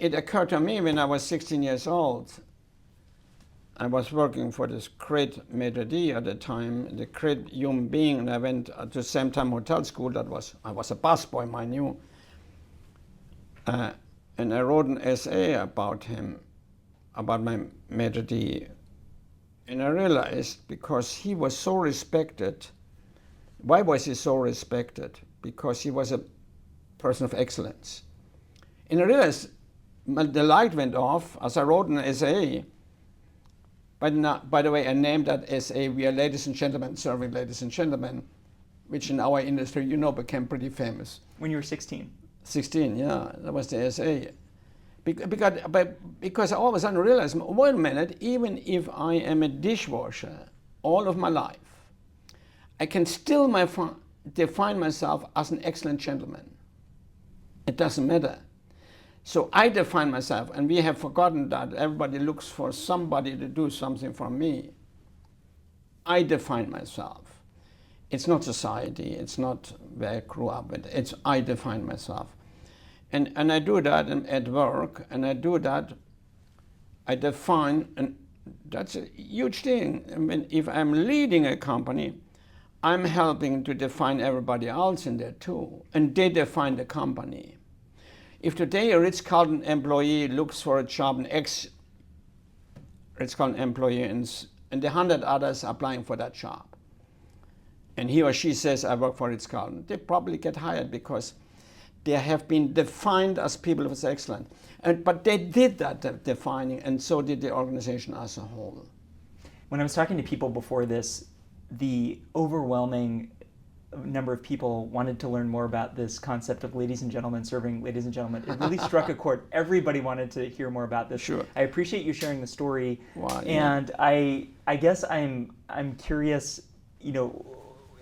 It occurred to me when I was 16 years old. I was working for this great Maître at the time, the great human being, and I went to the same time hotel school. I was a busboy, mind you. And I wrote an essay about him, about my Maître. And I realized, because he was so respected, why was he so respected? Because he was a person of excellence. And I realized the light went off as I wrote an essay. By the way, I named that essay, "We are ladies and gentlemen serving ladies and gentlemen," which in our industry, became pretty famous. When you were 16? 16, yeah, that was the essay. Because I all of a sudden realized, wait a minute, even if I am a dishwasher all of my life, I can still define myself as an excellent gentleman. It doesn't matter. So I define myself, and we have forgotten that. Everybody looks for somebody to do something for me. I define myself. It's not society, it's not where I grew up, it's I define myself. And I do that at work, and I do that, I define, and that's a huge thing. I mean, if I'm leading a company, I'm helping to define everybody else in there too, and they define the company. If today a Ritz-Carlton employee looks for a job, an ex-Ritz-Carlton employee, and the 100 others are applying for that job, and he or she says, "I work for Ritz-Carlton," they probably get hired because they have been defined as people of excellence. But they did that defining, and so did the organization as a whole. When I was talking to people before this, the overwhelming number of people wanted to learn more about this concept of ladies and gentlemen serving ladies and gentlemen. It really struck a chord. Everybody wanted to hear more about this. Sure. I appreciate you sharing the story. Wow, and yeah. I guess I'm curious,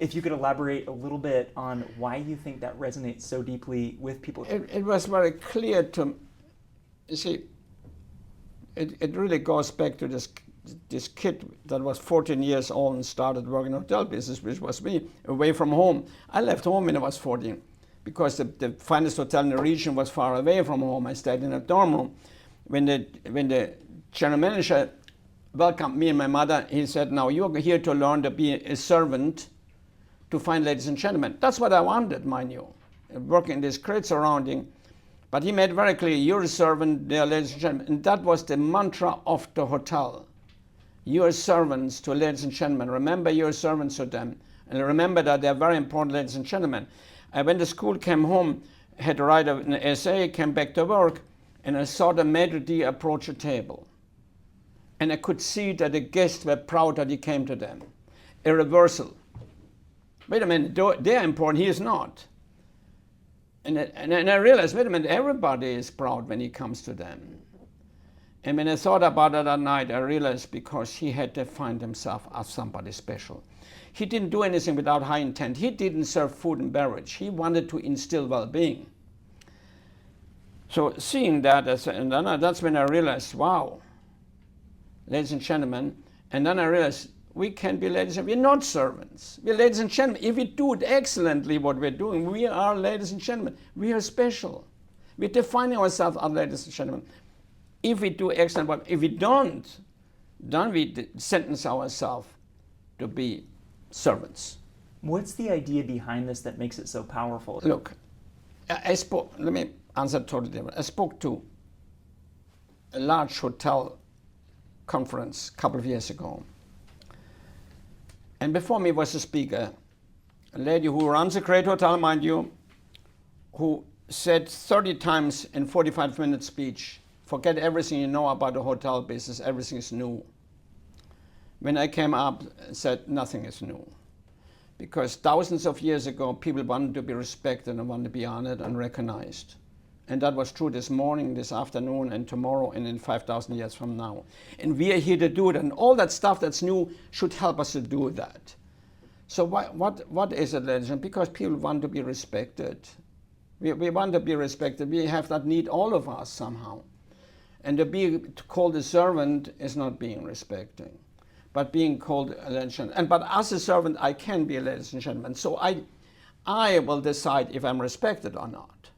if you could elaborate a little bit on why you think that resonates so deeply with people. It was very clear to, you see, it really goes back to this kid that was 14 years old and started working in the hotel business, which was me, away from home. I left home when I was 14 because the finest hotel in the region was far away from home. I stayed in a dorm room. When the general manager welcomed me and my mother, he said, "Now you're here to learn to be a servant, to find ladies and gentlemen." That's what I wanted, mind you, working in this great surrounding. But he made very clear, you're a servant, they're ladies and gentlemen. And that was the mantra of the hotel. You're servants to ladies and gentlemen. Remember, you're servants to them. And remember that they're very important, ladies and gentlemen. I went to school, came home, had to write an essay, came back to work, and I saw the Maître approach a table. And I could see that the guests were proud that he came to them. A reversal. Wait a minute, they're important, he is not. And I realized, wait a minute, everybody is proud when he comes to them. And when I thought about it that night, I realized because he had defined himself as somebody special. He didn't do anything without high intent. He didn't serve food and beverage. He wanted to instill well-being. So seeing that, that's when I realized, wow, ladies and gentlemen. And then I realized, we can be ladies and we're not servants. We're ladies and gentlemen. If we do it excellently, what we're doing, we are ladies and gentlemen. We are special. We're defining ourselves as ladies and gentlemen. If we do excellent work, if we don't, then we sentence ourselves to be servants. What's the idea behind this that makes it so powerful? Look, let me answer totally different. I spoke to a large hotel conference a couple of years ago. And before me was a speaker, a lady who runs a great hotel, mind you, who said 30 times in 45-minute speech, "Forget everything you know about the hotel business, everything is new." When I came up, I said nothing is new. Because thousands of years ago, people wanted to be respected and wanted to be honored and recognized. And that was true this morning, this afternoon, and tomorrow, and in 5,000 years from now. And we are here to do it, and all that stuff that's new should help us to do that. So what is it, ladies and gentlemen? Because people want to be respected. We want to be respected. We have that need, all of us, somehow. And to be called a servant is not being respected, but being called a ladies and gentlemen. But as a servant, I can be a ladies and gentlemen. So I will decide if I'm respected or not.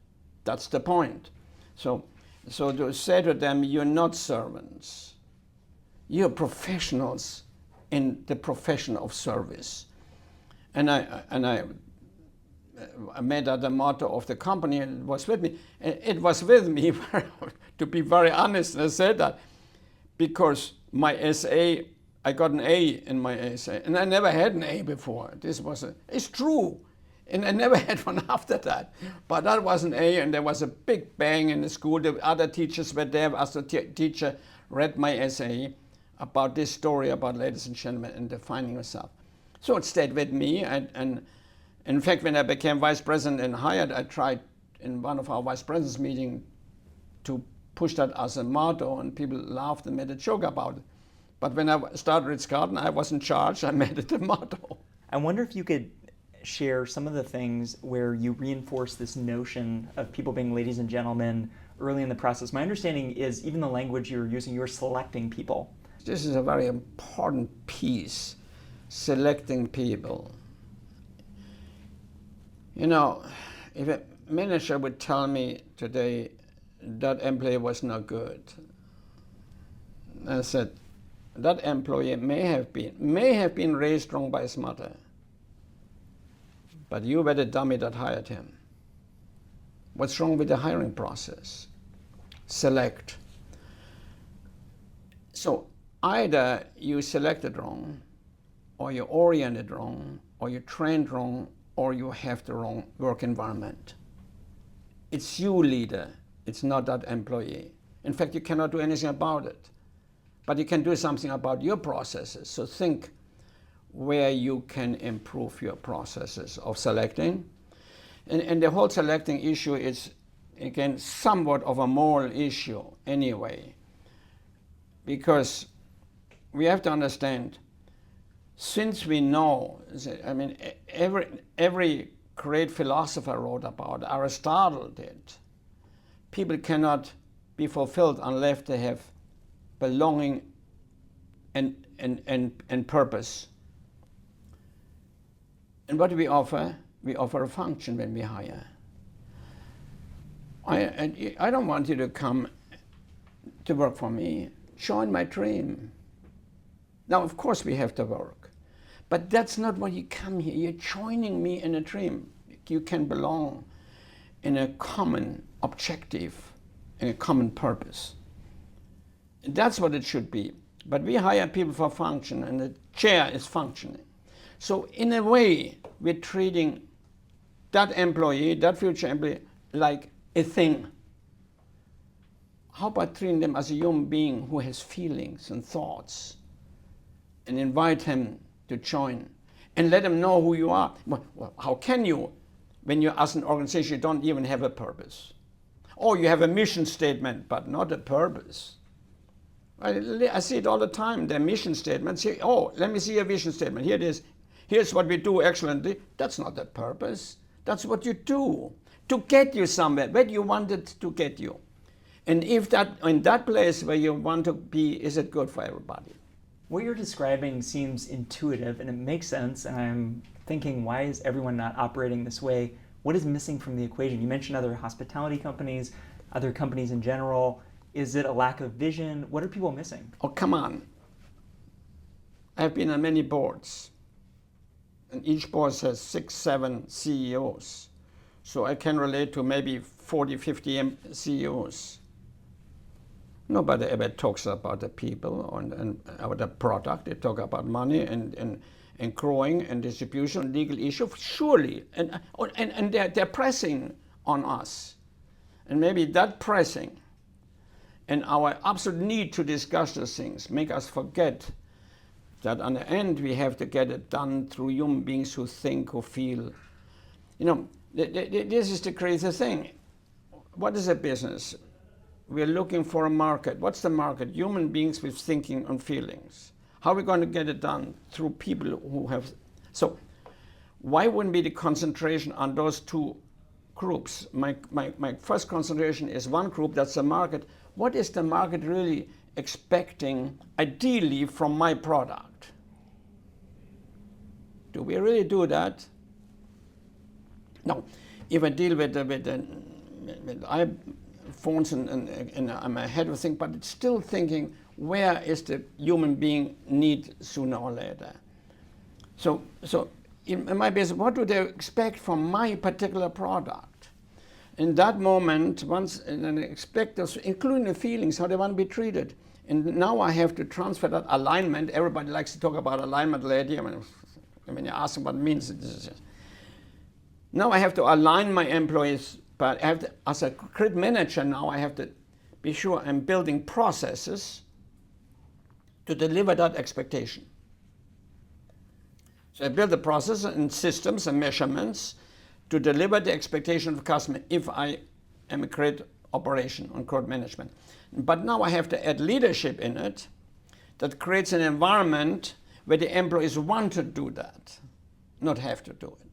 That's the point. So So to say to them, you're not servants. You're professionals in the profession of service. And I made that the motto of the company, and it was with me. It was with me, to be very honest, and I said that because my essay, I got an A in my essay, and I never had an A before. It's true. And I never had one after that. But that was an A, and there was a big bang in the school. The other teachers were there as the teacher read my essay about this story about ladies and gentlemen and defining yourself. So it stayed with me. And in fact, when I became vice president and hired, I tried in one of our vice presidents' meetings to push that as a motto, and people laughed and made a joke about it. But when I started Ritz-Carlton, I was in charge. I made it a motto. I wonder if you could share some of the things where you reinforce this notion of people being ladies and gentlemen early in the process. My understanding is even the language you're using, you're selecting people. This is a very important piece, selecting people. You know, if a manager would tell me today that employee was not good, I said, that employee may have been raised wrong by his mother. But you were the dummy that hired him. What's wrong with the hiring process? Select. So either you selected wrong, or you oriented wrong, or you trained wrong, or you have the wrong work environment. It's you, leader. It's not that employee. In fact, you cannot do anything about it. But you can do something about your processes. So think where you can improve your processes of selecting. And the whole selecting issue is, again, somewhat of a moral issue anyway. Because we have to understand, since we know, I mean, every great philosopher wrote about, Aristotle did, people cannot be fulfilled unless they have belonging and purpose. And what do we offer? We offer a function when we hire. I don't want you to come to work for me. Join my dream. Now, of course, we have to work. But that's not why you come here. You're joining me in a dream. You can belong in a common objective, in a common purpose. And that's what it should be. But we hire people for function, and the chair is functioning. So in a way, we're treating that employee, that future employee, like a thing. How about treating them as a human being who has feelings and thoughts, and invite him to join and let him know who you are? Well, how can you, when you as an organization, you don't even have a purpose? Or you have a mission statement, but not a purpose. I see it all the time, their mission statements. Oh, let me see your vision statement. Here it is. Here's what we do excellently. That's not the purpose. That's what you do to get you somewhere, where you want it to get you. And if that, in that place where you want to be, is it good for everybody? What you're describing seems intuitive and it makes sense, and I'm thinking, why is everyone not operating this way? What is missing from the equation? You mentioned other hospitality companies, other companies in general. Is it a lack of vision? What are people missing? Oh, come on. I've been on many boards, and each board has 6, 7 CEOs. So I can relate to maybe 40, 50 CEOs. Nobody ever talks about the people and about the product. They talk about money and growing and distribution, legal issues, surely. And they're pressing on us. And maybe that pressing and our absolute need to discuss those things make us forget that on the end we have to get it done through human beings who think, who feel. You know, this is the crazy thing. What is a business? We're looking for a market. What's the market? Human beings with thinking and feelings. How are we going to get it done? Through people who have... So why wouldn't be the concentration on those two groups? My first concentration is one group, that's the market. What is the market really expecting, ideally, from my product? Do we really do that? No. If I deal with phones in my head of things, but it's still thinking, where is the human being need sooner or later? So in my business, what do they expect from my particular product? In that moment, once and expect those, including the feelings, how they want to be treated. And now I have to transfer that alignment. Everybody likes to talk about alignment lately. I mean, you ask them what it means. Now I have to align my employees, but I have to, as a credit manager now, I have to be sure I'm building processes to deliver that expectation. So I build the process and systems and measurements to deliver the expectation of the customer if I am a credit operation on credit management. But now I have to add leadership in it that creates an environment where the employees want to do that, not have to do it.